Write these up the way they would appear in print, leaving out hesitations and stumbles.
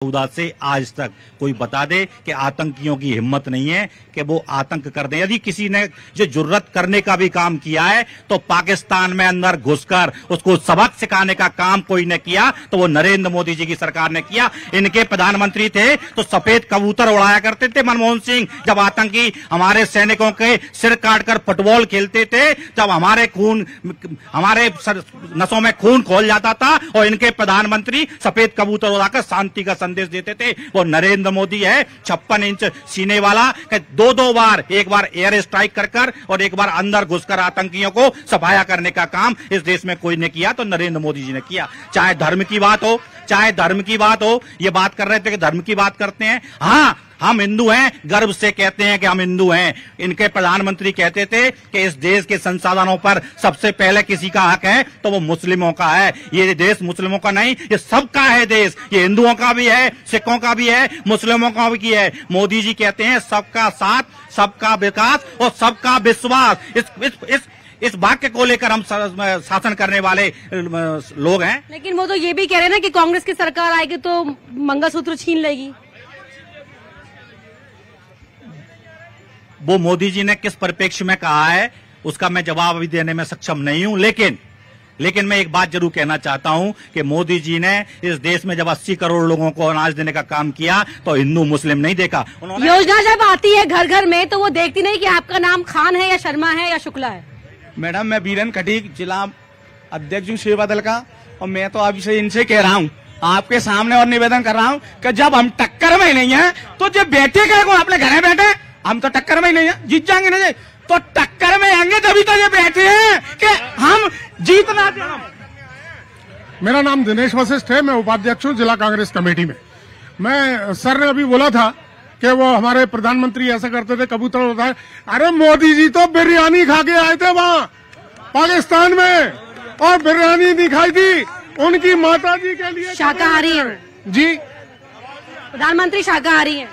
14 से आज तक कोई बता दे कि आतंकियों की हिम्मत नहीं है कि वो आतंक कर दें। यदि किसी ने जो जुर्रत करने का भी काम किया है तो पाकिस्तान में अंदर घुसकर उसको सबक सिखाने का काम कोई ने किया तो वो नरेंद्र मोदी जी की सरकार ने किया। इनके प्रधानमंत्री थे तो सफेद कबूतर उड़ाया करते थे मनमोहन सिंह, जब आतंकी हमारे सैनिकों के सिर काटकर फुटबॉल खेलते थे, जब हमारे नसों में खून खोल जाता था और इनके प्रधानमंत्री सफेद कबूतर उड़ाकर शांति का संदेश देते थे। वो नरेंद्र मोदी है 56 इंच सीने वाला, दो बार, एक बार एयर स्ट्राइक कर और एक बार अंदर घुसकर आतंकियों को सफाया करने का काम इस देश में कोई ने किया तो नरेंद्र मोदी जी ने किया। चाहे धर्म की बात हो, ये बात कर रहे थे कि धर्म की बात करते हैं। हाँ, हम हिंदू हैं, गर्व से कहते हैं कि हम हिंदू हैं। इनके प्रधानमंत्री कहते थे कि इस देश के संसाधनों पर सबसे पहले किसी का हक है तो वो मुस्लिमों का है। ये देश मुस्लिमों का नहीं, ये सबका है देश। ये हिंदुओं का भी है, सिखों का भी है, मुस्लिमों का भी है। मोदी जी कहते हैं सबका साथ, सबका विकास और सबका विश्वास। इस वाक्य को लेकर हम शासन करने वाले लोग हैं। लेकिन वो तो ये भी कह रहे हैं ना कि कांग्रेस की सरकार आएगी तो मंगलसूत्र छीन लेगी। वो मोदी जी ने किस परिप्रेक्ष्य में कहा है उसका मैं जवाब अभी देने में सक्षम नहीं हूं, लेकिन मैं एक बात जरूर कहना चाहता हूं कि मोदी जी ने इस देश में जब 80 करोड़ लोगों को अनाज देने का काम किया तो हिंदू मुस्लिम नहीं देखा। योजना जब आती है घर घर में तो वो देखती नहीं कि आपका नाम खान है या शर्मा है या शुक्ला है। मैडम, मैं बीरन खटीक जिला अध्यक्ष हूँ सेवा दल का, और मैं तो अभी से इनसे कह रहा हूँ, आपके सामने और निवेदन कर रहा हूँ कि जब हम टक्कर में नहीं है तो जब बैठे गए को अपने घर में बैठे, हम तो टक्कर में ही नहीं है, जीत जाएंगे नहीं तो टक्कर में आएंगे, तभी तो ये बैठे हैं कि हम जीतना। मेरा नाम दिनेश वशिष्ठ है, मैं उपाध्यक्ष हूँ जिला कांग्रेस कमेटी में। मैं सर ने अभी बोला था कि वो हमारे प्रधानमंत्री ऐसा करते थे, कबूतर होता है। अरे मोदी जी तो बिरयानी खा के आए थे वहाँ पाकिस्तान में, और बिरयानी नहीं खाई थी उनकी माता जी के लिए। शाकाहारी है जी, प्रधानमंत्री शाकाहारी है।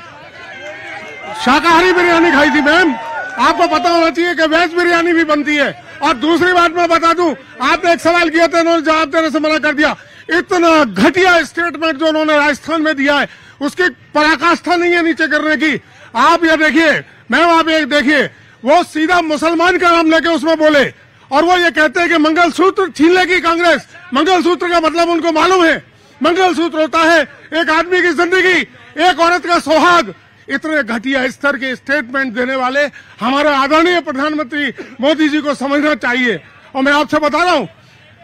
शाकाहारी बिरयानी खाई थी मैम। आपको पता होना चाहिए कि वेज बिरयानी भी बनती है। और दूसरी बात मैं बता दूं, आपने एक सवाल किया था, उन्होंने जवाब देने से मना कर दिया। इतना घटिया स्टेटमेंट जो उन्होंने राजस्थान में दिया है उसकी पराकाष्ठा नहीं है नीचे करने की। आप ये देखिए मैम, आप ये देखिए, वो सीधा मुसलमान का नाम लेके उसमें बोले, और वो ये कहते हैं कि मंगलसूत्र छीन लेगी कांग्रेस। मंगलसूत्र का मतलब उनको मालूम है, मंगलसूत्र होता है एक आदमी की जिंदगी, एक औरत का सुहाग। इतने घटिया स्तर के स्टेटमेंट देने वाले हमारे आदरणीय प्रधानमंत्री मोदी जी को समझना चाहिए। और मैं आपसे बता रहा हूँ,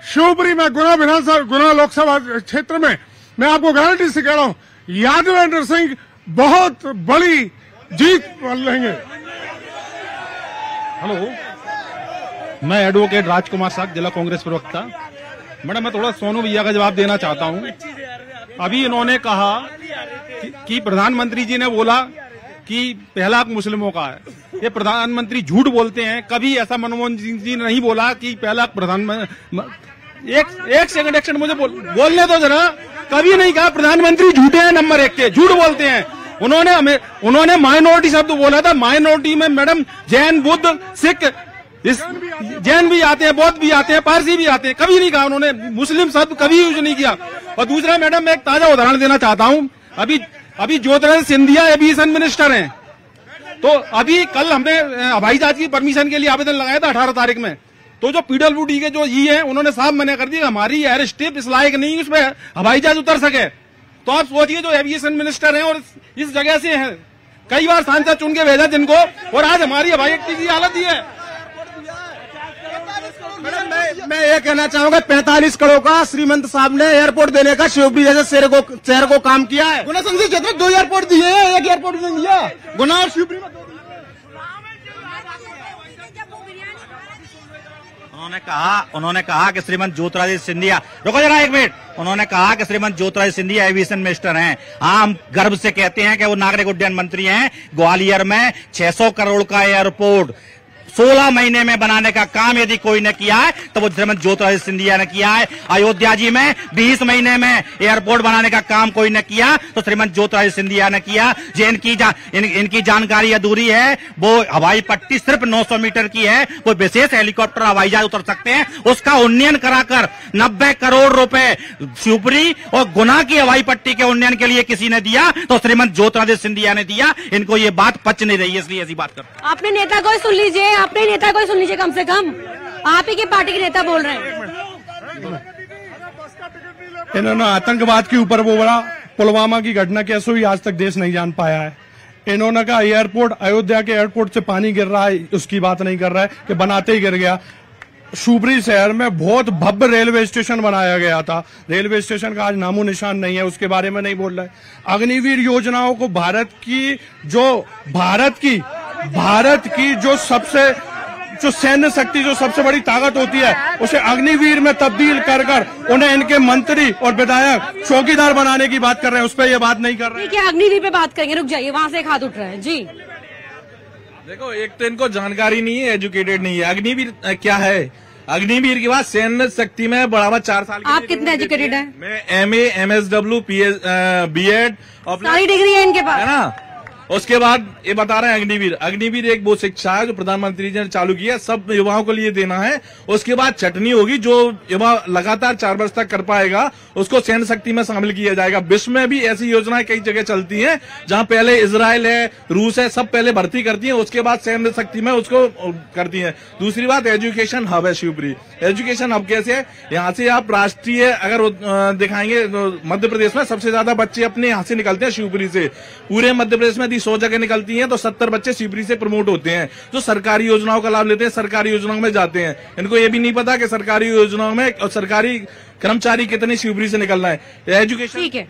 शिवपुरी में गुना लोकसभा क्षेत्र में मैं आपको गारंटी से कह रहा हूँ, यादवेंद्र सिंह बहुत बड़ी जीत लेंगे। हेलो, मैं एडवोकेट राजकुमार साग, जिला कांग्रेस प्रवक्ता। मैडम, मैं थोड़ा सोनू भैया का जवाब देना चाहता हूँ। अभी इन्होंने कहा कि प्रधानमंत्री जी ने बोला कि पहला हक मुस्लिमों का है। ये प्रधानमंत्री झूठ बोलते हैं। कभी ऐसा मनमोहन सिंह जी ने नहीं बोला कि पहला हक प्रधानमंत्री। एक सेकंड मुझे बोलने दो जरा। कभी नहीं कहा प्रधानमंत्री झूठे हैं, नंबर 1 के झूठ बोलते हैं। उन्होंने माइनॉरिटी शब्द बोला था। माइनॉरिटी में मैडम जैन, बुद्ध, सिख, जैन भी आते हैं, बौद्ध भी आते हैं, पारसी भी आते हैं। कभी नहीं कहा उन्होंने मुस्लिम शब्द, कभी यूज नहीं किया। और दूसरा मैडम, मैं एक ताजा उदाहरण देना चाहता हूँ। अभी ज्योतिरादित्य सिंधिया एविएशन मिनिस्टर हैं, तो अभी कल हमने हवाई जहाज की परमिशन के लिए आवेदन लगाया था 18 तारीख में। तो जो पीडब्ल्यूडी के जो ई है उन्होंने साफ मना कर दिया, हमारी एयर स्ट्रिप इस लायक नहीं उसमें हवाई जहाज उतर सके। तो आप सोचिए, जो एविएशन मिनिस्टर हैं और इस जगह से हैं, कई बार सांसद चुन के भेजा जिनको, और आज हमारी हवाई अड्डे की हालत ही है। मैं ये कहना चाहूंगा, 45 करोड़ का श्रीमंत साहब ने एयरपोर्ट देने का शिवपुरी जैसे शहर को काम किया है। गुना संसद क्षेत्र में 2 एयरपोर्ट दिए हैं, एक एयरपोर्ट नहीं दिया। गुना और शिवपुरी में 2 दिए। उन्होंने कहा कि श्रीमंत ज्योतिरादित्य सिंधिया, रुको जरा 1 मिनट, उन्होंने कहा कि श्रीमंत ज्योतिरादित्य सिंधिया एविएशन मिनिस्टर हैं। हम गर्व से कहते हैं कि वो नागरिक उड्डयन मंत्री हैं। ग्वालियर में 600 करोड़ का एयरपोर्ट, 16 महीने में बनाने का काम यदि कोई ने किया है तो वो श्रीमती ज्योतिरादित्य सिंधिया ने किया है। अयोध्या जी में 20 महीने में एयरपोर्ट बनाने का काम कोई ने किया तो श्रीमती ज्योतिरादित्य सिंधिया ने किया। जो इनकी जानकारी अधूरी है, वो हवाई पट्टी सिर्फ 900 मीटर की है, वो विशेष हेलीकॉप्टर हवाई जहाज उतर सकते हैं, उसका उन्नयन कराकर 90 करोड़ रुपए शिवपुरी और गुना की हवाई पट्टी के उन्नयन के लिए किसी ने दिया तो श्रीमती ज्योतिरादित्य सिंधिया ने दिया। इनको ये बात पच नहीं रही है, इसलिए ऐसी बात करते। अपने नेता को ही सुन लीजिए, अपने नेता को ही सुन लीजिए, कम से कम आप ही की पार्टी के नेता बोल रहे हैं। इन्होंने आतंकवाद के ऊपर वो बड़ा पुलवामा की घटना कैसे हुई आज तक देश नहीं जान पाया है। इन्होंने कहा एयरपोर्ट, अयोध्या के एयरपोर्ट से पानी गिर रहा है, उसकी बात नहीं कर रहा है कि बनाते ही गिर गया। शिवपुरी शहर में बहुत भव्य रेलवे स्टेशन बनाया गया था, रेलवे स्टेशन का आज नामो निशान नहीं है, उसके बारे में नहीं बोल रहा है। अग्निवीर योजनाओं को भारत की जो सैन्य शक्ति, जो सबसे बड़ी ताकत होती है, उसे अग्निवीर में तब्दील कर उन्हें इनके मंत्री और विधायक चौकीदार बनाने की बात कर रहे हैं, उस पर ये बात नहीं कर रहे हैं। ठीक है, अग्निवीर पे बात करेंगे, रुक जाइए, वहां से एक हाथ उठ रहा है जी। देखो, एक तो इनको जानकारी नहीं है, एजुकेटेड नहीं है। अग्निवीर क्या है? अग्निवीर के बाद सैन्य शक्ति में बढ़ावा 4 साल। आप कितने एजुकेटेड हैं? मैं MA, MSW, BEd और सारी डिग्री है इनके पास, है ना। उसके बाद ये बता रहे हैं अग्निवीर एक वो शिक्षा है जो प्रधानमंत्री जी ने चालू किया, सब युवाओं के लिए देना है। उसके बाद चटनी होगी, जो युवा लगातार 4 वर्ष तक कर पाएगा उसको सैन्य शक्ति में शामिल किया जाएगा। विश्व में भी ऐसी योजनाएं कई जगह चलती हैं, जहां पहले इजराइल है, रूस है, सब पहले भर्ती करती हैं, उसके बाद सैन्य शक्ति में उसको करती हैं। दूसरी बात, एजुकेशन हब है शिवपुरी। एजुकेशन हब कैसे है? यहाँ से आप राष्ट्रीय अगर दिखाएंगे तो मध्य प्रदेश में सबसे ज्यादा बच्चे अपने यहाँ से निकलते हैं शिवपुरी से। पूरे मध्य प्रदेश में 100 जगह निकलती हैं तो 70 बच्चे शिवपुरी से प्रमोट होते हैं, जो सरकारी योजनाओं का लाभ लेते हैं, सरकारी योजनाओं में जाते हैं। इनको ये भी नहीं पता कि सरकारी योजनाओं में और सरकारी कर्मचारी कितने शिवपुरी से निकलना है। एजुकेशन ठीक है।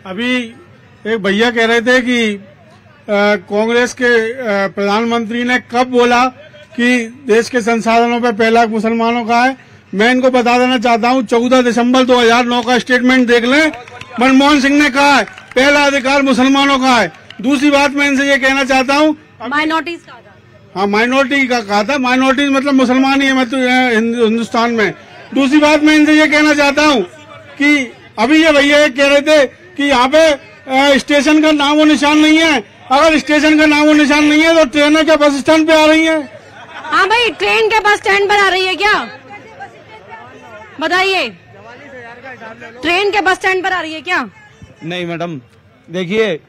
अभी एक भैया कह रहे थे कि कांग्रेस के प्रधानमंत्री ने कब बोला कि देश के संसाधनों पर पहला मुसलमानों का है। मैं इनको बता देना चाहता हूं, 14 दिसंबर 2009 का स्टेटमेंट देख लें। मनमोहन सिंह ने कहा है पहला अधिकार मुसलमानों का है। दूसरी बात मैं इनसे ये कहना चाहता हूँ, माइनॉरिटीज का था। हाँ, माइनॉरिटी का कहा था, माइनॉरिटीज मतलब मुसलमान ही है हिंदुस्तान में। दूसरी बात मैं इनसे ये कहना चाहता हूँ कि अभी ये भैया कह रहे थे कि यहाँ पे स्टेशन का नामो निशान नहीं है। अगर स्टेशन का नामो निशान नहीं है तो ट्रेनें क्या बस स्टैंड पे आ रही है? हाँ भाई, ट्रेन के बस स्टैंड पर आ रही है क्या? बताइए, ट्रेन के बस स्टैंड पर आ रही है क्या? नहीं मैडम, देखिए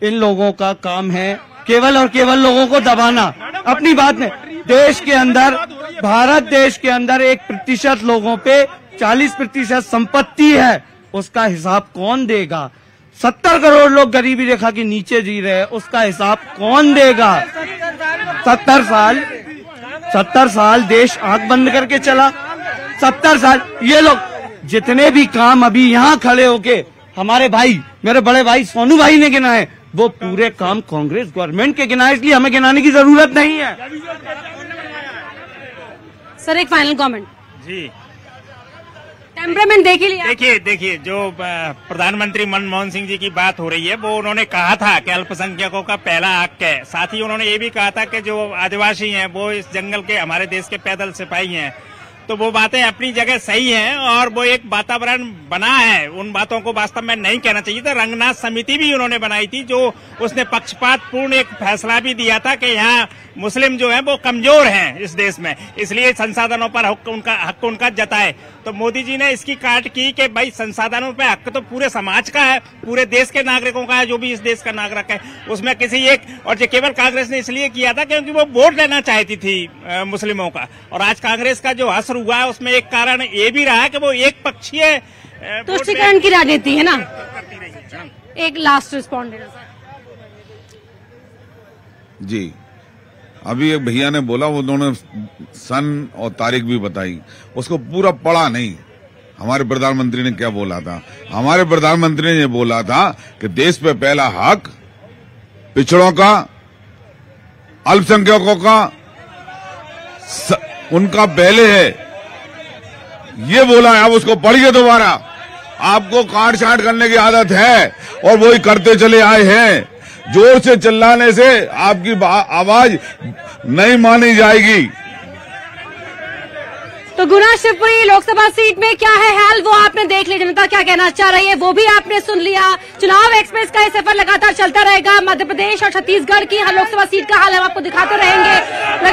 इन लोगों का काम है केवल और केवल लोगों को दबाना। अपनी बात में देश के अंदर, भारत देश के अंदर 1% लोगों पे 40% संपत्ति है, उसका हिसाब कौन देगा? 70 करोड़ लोग गरीबी रेखा के नीचे जी रहे हैं, उसका हिसाब कौन देगा? 70 साल देश आंख बंद करके चला। 70 साल ये लोग जितने भी काम अभी यहाँ खड़े होके हमारे भाई, मेरे बड़े भाई सोनू भाई ने गिनाए, वो पूरे काम कांग्रेस गवर्नमेंट के गिनाए, इसलिए हमें गिनाने की जरूरत नहीं है। सर एक फाइनल कमेंट जी। टेम्परामेंट देख ही लिया। देखिए जो प्रधानमंत्री मनमोहन सिंह जी की बात हो रही है, वो उन्होंने कहा था कि अल्पसंख्यकों का पहला हक है। साथ ही उन्होंने ये भी कहा था कि जो आदिवासी हैं वो इस जंगल के हमारे देश के पैदल सिपाही हैं। तो वो बातें अपनी जगह सही हैं और वो एक वातावरण बना है, उन बातों को वास्तव में नहीं कहना चाहिए था। रंगनाथ समिति भी उन्होंने बनाई थी, जो उसने पक्षपात पूर्ण एक फैसला भी दिया था कि यहाँ मुस्लिम जो है वो कमजोर हैं इस देश में, इसलिए संसाधनों पर हक उनका जताए। तो मोदी जी ने इसकी काट की कि भाई संसाधनों पे हक तो पूरे समाज का है, पूरे देश के नागरिकों का है, जो भी इस देश का नागरिक है, उसमें किसी एक, और ये केवल कांग्रेस ने इसलिए किया था क्योंकि वो वोट लेना चाहती थी मुस्लिमों का। और आज कांग्रेस का जो असर हुआ है उसमें एक कारण ये भी रहा है कि वो एक पक्षीय तुष्टीकरण की राजनीति है ना। एक लास्ट रिस्पॉन्ड देना सर जी। अभी एक भैया ने बोला, वो उन्होंने सन और तारीख भी बताई, उसको पूरा पढ़ा नहीं। हमारे प्रधानमंत्री ने क्या बोला था? हमारे प्रधानमंत्री ने ये बोला था कि देश पे पहला हक पिछड़ों का, अल्पसंख्यकों का, उनका पहले है, ये बोला है। आप उसको पढ़िए दोबारा। आपको काट छाट करने की आदत है और वही करते चले आए हैं। जोर से चिल्लाने से आपकी आवाज नहीं मानी जाएगी। तो गुना शिवपुरी लोकसभा सीट में क्या है हाल, वो आपने देख लिया। जनता क्या कहना चाह रही है वो भी आपने सुन लिया। चुनाव एक्सप्रेस का ये सफर लगातार चलता रहेगा। मध्य प्रदेश और छत्तीसगढ़ की हर लोकसभा सीट का हाल हम आपको दिखाते रहेंगे।